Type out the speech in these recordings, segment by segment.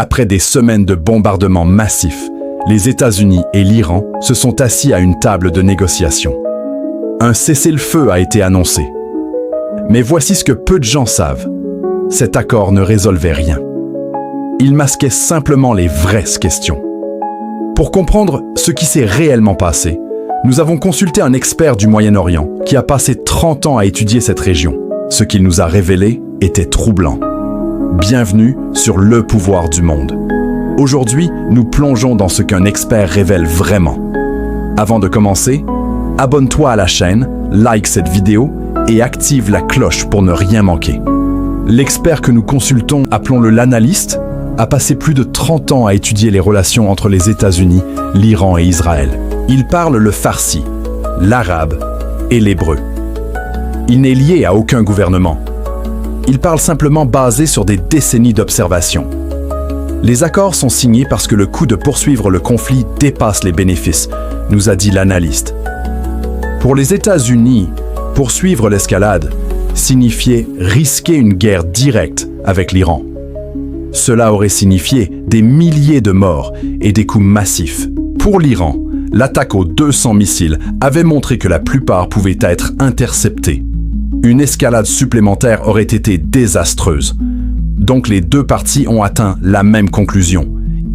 Après des semaines de bombardements massifs, les États-Unis et l'Iran se sont assis à une table de négociation. Un cessez-le-feu a été annoncé. Mais voici ce que peu de gens savent. Cet accord ne résolvait rien. Il masquait simplement les vraies questions. Pour comprendre ce qui s'est réellement passé, nous avons consulté un expert du Moyen-Orient qui a passé 30 ans à étudier cette région. Ce qu'il nous a révélé était troublant. Bienvenue sur Le Pouvoir du Monde. Aujourd'hui, nous plongeons dans ce qu'un expert révèle vraiment. Avant de commencer, abonne-toi à la chaîne, like cette vidéo et active la cloche pour ne rien manquer. L'expert que nous consultons, appelons-le l'analyste, a passé plus de 30 ans à étudier les relations entre les États-Unis, l'Iran et Israël. Il parle le farsi, l'arabe et l'hébreu. Il n'est lié à aucun gouvernement. Il parle simplement basé sur des décennies d'observation. Les accords sont signés parce que le coût de poursuivre le conflit dépasse les bénéfices, nous a dit l'analyste. Pour les États-Unis, poursuivre l'escalade signifiait risquer une guerre directe avec l'Iran. Cela aurait signifié des milliers de morts et des coûts massifs. Pour l'Iran, l'attaque aux 200 missiles avait montré que la plupart pouvaient être interceptés. Une escalade supplémentaire aurait été désastreuse. Donc les deux parties ont atteint la même conclusion.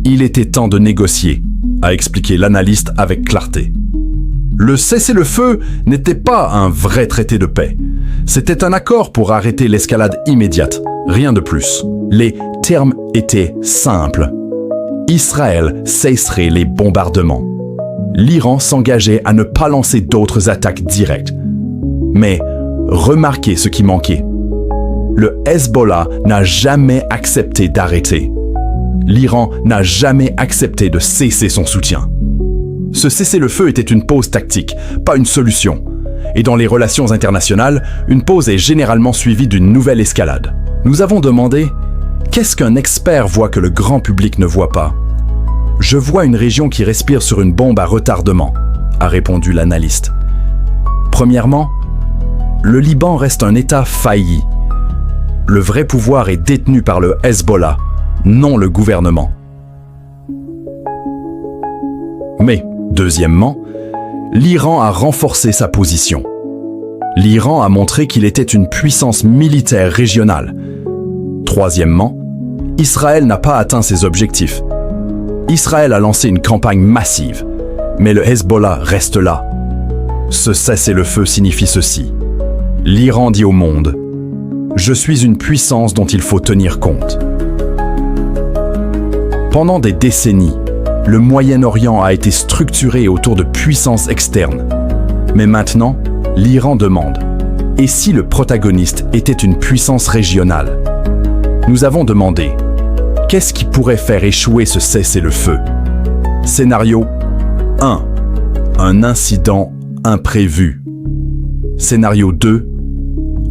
Il était temps de négocier, a expliqué l'analyste avec clarté. Le cessez-le-feu n'était pas un vrai traité de paix. C'était un accord pour arrêter l'escalade immédiate, rien de plus. Les termes étaient simples. Israël cesserait les bombardements. L'Iran s'engageait à ne pas lancer d'autres attaques directes. Mais remarquez ce qui manquait. Le Hezbollah n'a jamais accepté d'arrêter. L'Iran n'a jamais accepté de cesser son soutien. Ce cessez-le-feu était une pause tactique, pas une solution. Et dans les relations internationales, une pause est généralement suivie d'une nouvelle escalade. Nous avons demandé « Qu'est-ce qu'un expert voit que le grand public ne voit pas ?» « Je vois une région qui respire sur une bombe à retardement », a répondu l'analyste. Premièrement, le Liban reste un État failli. Le vrai pouvoir est détenu par le Hezbollah, non le gouvernement. Mais, deuxièmement, l'Iran a renforcé sa position. L'Iran a montré qu'il était une puissance militaire régionale. Troisièmement, Israël n'a pas atteint ses objectifs. Israël a lancé une campagne massive, mais le Hezbollah reste là. Ce cessez-le-feu signifie ceci. L'Iran dit au monde « Je suis une puissance dont il faut tenir compte ». Pendant des décennies, le Moyen-Orient a été structuré autour de puissances externes. Mais maintenant, l'Iran demande « Et si le protagoniste était une puissance régionale ?» Nous avons demandé « Qu'est-ce qui pourrait faire échouer ce cessez-le-feu » Scénario 1. Un incident imprévu. Scénario 2.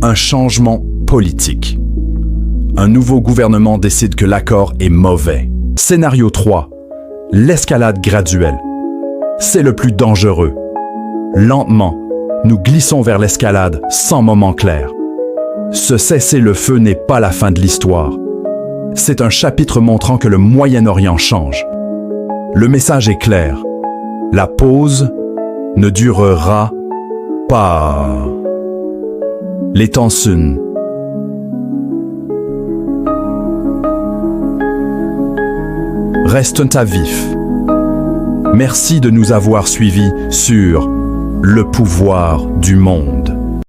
Un changement politique. Un nouveau gouvernement décide que l'accord est mauvais. Scénario 3. L'escalade graduelle. C'est le plus dangereux. Lentement, nous glissons vers l'escalade sans moment clair. Ce cessez-le-feu n'est pas la fin de l'histoire. C'est un chapitre montrant que le Moyen-Orient change. Le message est clair. La pause ne durera pas. Les tensions. Restent à vif. Merci de nous avoir suivis sur Le Pouvoir du Monde.